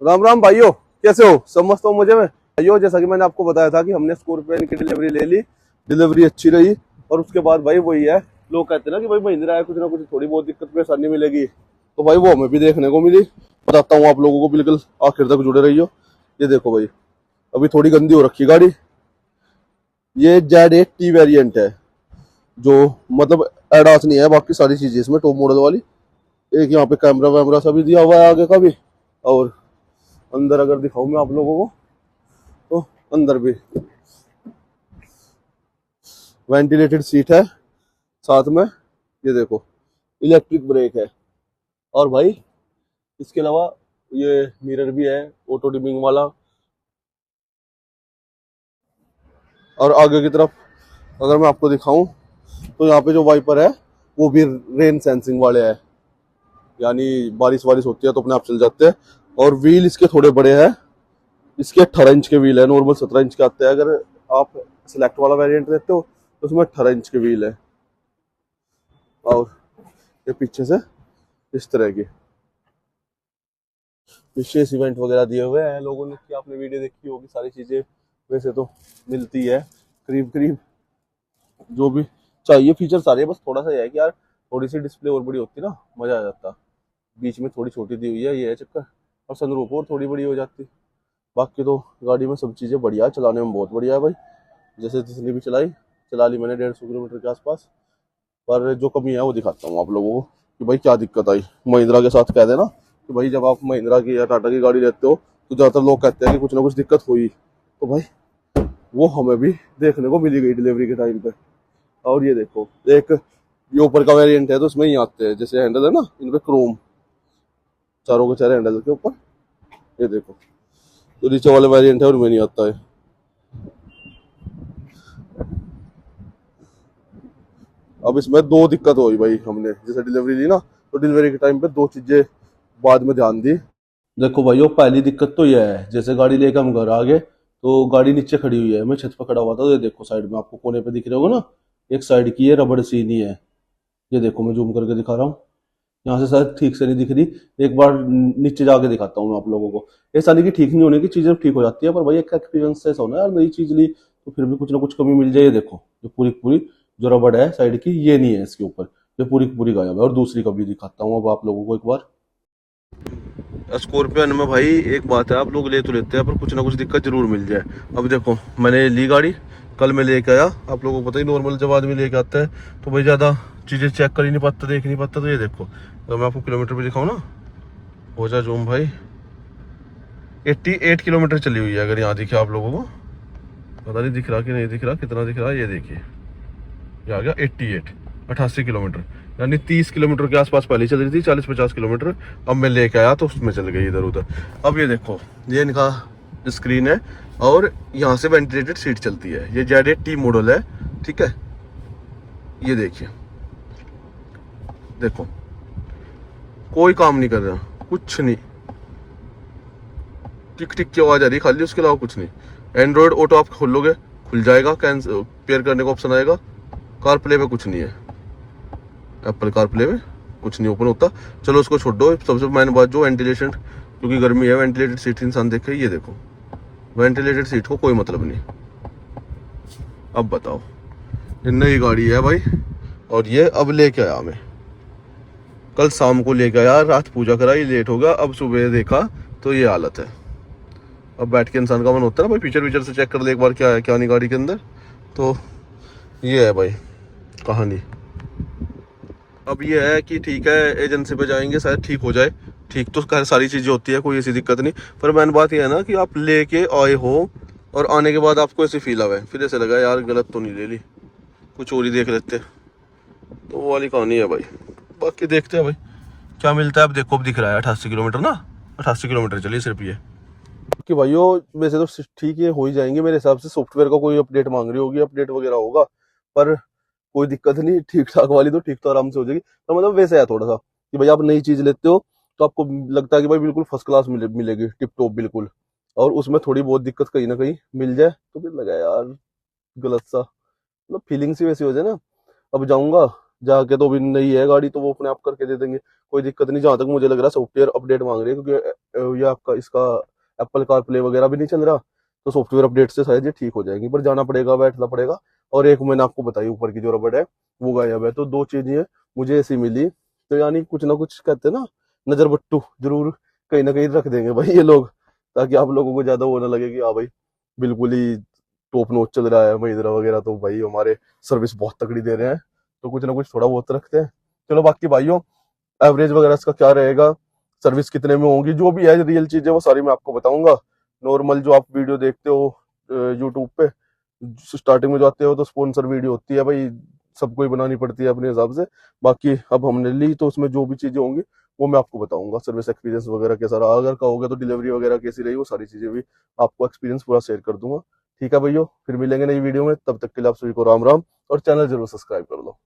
राम राम भाइयों, कैसे हो? सब मस्त हो मजे में भाइयों। जैसा कि मैंने आपको बताया था कि हमने स्कॉर्पियन की डिलीवरी ले ली। डिलीवरी अच्छी रही और उसके बाद भाई वही है, लोग कहते हैं ना कि भाई महिंद्रा है, कुछ ना कुछ थोड़ी बहुत दिक्कत परेशानी मिलेगी, तो भाई वो हमें भी देखने को मिली। बताता हूँ आप लोगों को, बिल्कुल आखिर तक जुड़े रहियो। ये देखो भाई, अभी थोड़ी गंदी हो रखी गाड़ी। ये Z8T वेरिएंट है, जो मतलब एडास नहीं है, बाकी सारी चीजें इसमें टॉप मॉडल वाली। एक यहाँ पे कैमरा वैमरा सभी दिया हुआ है आगे का भी। और अंदर अगर दिखाऊं मैं आप लोगों को, तो अंदर भी वेंटिलेटेड सीट है साथ में। ये देखो, इलेक्ट्रिक ब्रेक है। और भाई इसके अलावा ये मिरर भी है, ऑटो डिमिंग वाला। और आगे की तरफ अगर मैं आपको दिखाऊं, तो यहाँ पे जो वाइपर है वो भी रेन सेंसिंग वाले हैं, यानी बारिश वारिश होती है तो अपने आप चल जाते हैं। और व्हील इसके थोड़े बड़े हैं। इसके 18 इंच के व्हील है, नॉर्मल 17 इंच के आते हैं। अगर आप सिलेक्ट वाला वेरिएंट लेते हो तो उसमें 18 इंच के व्हील है। और ये पीछे से इस तरह की विशेष इवेंट वगैरह दिए हुए हैं लोगों ने, कि आपने वीडियो देखी होगी। सारी चीजें वैसे तो मिलती है करीब करीब, जो भी चाहिए फीचर सारे हैं। बस थोड़ा सा है कि यार थोड़ी सी डिस्प्ले और बड़ी होती ना, मजा आ जाता। बीच में थोड़ी छोटी दी हुई है, ये है चक्कर। और सनरूफ और थोड़ी बड़ी हो जाती। बाकी तो गाड़ी में सब चीजें बढ़िया है, चलाने में बहुत बढ़िया है भाई। जैसे जितनी भी चला ली मैंने 150 किलोमीटर के आसपास। पर जो कमी है वो दिखाता हूँ आप लोगों को, कि भाई क्या दिक्कत आई। महिंद्रा के साथ कह देना कि भाई जब आप महिंद्रा की या टाटा की गाड़ी लेते हो तो ज़्यादातर लोग कहते हैं कि कुछ ना कुछ दिक्कत हुई। तो भाई वो हमें भी देखने को मिली गई डिलीवरी के टाइम पे। और ये देखो, एक ये ऊपर का वेरिएंट है तो उसमें ही आते हैं, जैसे हैंडल है ना इन पे क्रोम, चारों के चारों हैंडल के ऊपर। ये देखो, जो नीचे वाले वेरिएंट है उनमें नहीं आता है। अब इसमें दो दिक्कत हुई भाई, हमने जैसे डिलीवरी ली ना, तो डिलीवरी के टाइम पे दो चीजें बाद में ध्यान दी। देखो भाई, वो पहली दिक्कत तो यह है, जैसे गाड़ी लेकर हम घर आ गए तो गाड़ी नीचे खड़ी हुई है, मैं छत पर खड़ा हुआ था। तो ये देखो साइड में आपको कोने पे दिख रहे होगा ना, एक साइड की ये रबड़ सीनी है। ये देखो मैं जूम करके दिखा रहा हूँ, यहाँ से शायद ठीक से नहीं दिख रही। एक बार नीचे जाके दिखाता हूँ मैं आप लोगों को। ऐसा नहीं कि ठीक नहीं होने की, चीजें ठीक हो जाती है, पर भाई एक एक्सपीरियंस ऐसा होना यार, नई चीज ली तो फिर भी कुछ ना कुछ कमी मिल जाए। ये देखो, जो पूरी पूरी जो रबड़ है साइड की, ये नहीं है इसके ऊपर, ये पूरी की पूरी गायब है। और दूसरी कभी दिखाता हूँ अब आप लोगों को एक बार। स्कॉर्पियन में भाई एक बात है, आप लोग ले तो लेते हैं पर कुछ ना कुछ दिक्कत जरूर मिल जाए। अब देखो मैंने ली गाड़ी, कल मैं लेके आया। आप लोगों को पता ही, नॉर्मल जब आदमी लेके आता है तो भाई ज़्यादा चीज़ें चेक कर ही नहीं पाता, देख नहीं पाता। तो ये देखो, तो मैं आपको किलोमीटर पे दिखाऊँ ना, हो जा जूम भाई, 88 किलोमीटर चली हुई है। अगर यहाँ दिखे आप लोगों को, पता नहीं दिख रहा कि नहीं दिख रहा, कितना दिख रहा है ये देखिए, ये आ गया 88 88 किलोमीटर, यानी 30 किलोमीटर के आसपास पहले चल रही थी, 40-50 किलोमीटर। अब मैं लेके आया तो उसमें चल गई इधर उधर। अब ये देखो, ये इनका स्क्रीन है और यहाँ से वेंटिलेटेड सीट चलती है। ये Z8T मॉडल है, ठीक है। ये देखिए, देखो कोई काम नहीं कर रहा, कुछ नहीं, टिक टिक की आवाज आ रही खाली, उसके अलावा कुछ नहीं। एंड्रॉयड ऑटो आप खोलोगे खुल जाएगा, कैंसिल पेयर करने का ऑप्शन आएगा। कार प्ले में कुछ नहीं है, एप्पल कार प्ले में कुछ नहीं ओपन होता। चलो उसको छोड़ दो, सबसे मेन बात जो वेंटिलेशन, क्योंकि गर्मी है, वेंटिलेटेड सीट इंसान देखे। ये देखो, वेंटिलेटेड सीट को कोई मतलब नहीं। अब बताओ, ये नई गाड़ी है भाई, और ये अब लेके आया मैं, कल शाम को लेके आया, रात पूजा कराई, लेट हो गया। अब सुबह देखा तो ये हालत है। अब बैठ के इंसान का मन होता है ना भाई, फीचर वीचर से चेक कर ले एक बार क्या है क्या नहीं गाड़ी के अंदर। तो ये है भाई कहानी। अब ये है कि ठीक है, एजेंसी पे जाएंगे शायद ठीक हो जाए। ठीक तो खैर सारी चीज़ें होती है, कोई ऐसी दिक्कत नहीं। पर मेन बात ये है ना कि आप लेके आए हो और आने के बाद आपको ऐसे फील आवे, फिर ऐसे लगा यार गलत तो नहीं ले ली, कुछ और ही देख लेते। तो वो वाली कहानी है भाई। बाकी देखते हैं भाई क्या मिलता है। अब देखो, अब दिख रहा है 88 किलोमीटर ना, 88 किलोमीटर चलिए सिर्फ ये। कि भाइयों वैसे तो ठीक है, हो ही जाएंगे मेरे हिसाब से। सॉफ्टवेयर का कोई अपडेट मांग रही होगी, अपडेट वगैरह होगा, पर कोई दिक्कत नहीं, ठीक ठाक वाली तो ठीक तो आराम से हो जाएगी। तो मतलब वैसे है थोड़ा सा कि भाई आप नई चीज लेते हो तो आपको लगता है कि भाई बिल्कुल फर्स्ट क्लास मिलेगी, टिप टॉप बिल्कुल। और उसमें थोड़ी बहुत दिक्कत कहीं ना कहीं मिल जाए तो फिर लगा यार गलत सा, मतलब फीलिंग सी वैसी हो जाए ना। अब जाऊंगा जाके तो भी नई है गाड़ी तो वो अपने आप करके दे देंगे, कोई दिक्कत नहीं। जहां तक मुझे लग रहा है सॉफ्टवेयर अपडेट मांग रही है, क्योंकि ये आपका इसका एप्पल कार प्ले वगैरह भी नहीं चल रहा, तो सॉफ्टवेयर अपडेट से शायद ये ठीक हो जाएगी, पर जाना पड़ेगा, बैठना पड़ेगा। और एक मैंने आपको बताई ऊपर की जो रबड़ है वो गायब है, तो दो चीजें मुझे ऐसी मिली। तो यानी कुछ ना कुछ कहते हैं ना, नजर बट्टू जरूर कहीं ना कहीं रख देंगे भाई ये लोग, ताकि आप लोगों को ज्यादा वो ना लगे कि हाँ भाई बिल्कुल ही टॉप नॉच चल रहा है महिंद्रा वगैरह, तो भाई हमारे सर्विस बहुत तगड़ी दे रहे हैं, तो कुछ ना कुछ थोड़ा बहुत रखते हैं। चलो बाकी भाइयों, एवरेज वगैरह इसका क्या रहेगा, सर्विस कितने में होगी, जो भी है रियल चीज है वो सारी मैं आपको बताऊंगा। नॉर्मल जो आप वीडियो देखते हो यूट्यूब पे, स्टार्टिंग में जाते हो तो स्पॉन्सर वीडियो होती है भाई, सबको ही बनानी पड़ती है अपने हिसाब से। बाकी अब हमने ली तो उसमें जो भी चीजें होंगी वो मैं आपको बताऊंगा, सर्विस एक्सपीरियंस वगैरह कैसा रहा, अगर कहोगे तो डिलीवरी वगैरह कैसी रही, वो सारी चीजें भी आपको एक्सपीरियंस पूरा शेयर कर दूंगा। ठीक है भैया, फिर मिलेंगे नई वीडियो में, तब तक के लिए आप सभी को राम राम, और चैनल जरूर सब्सक्राइब कर लो।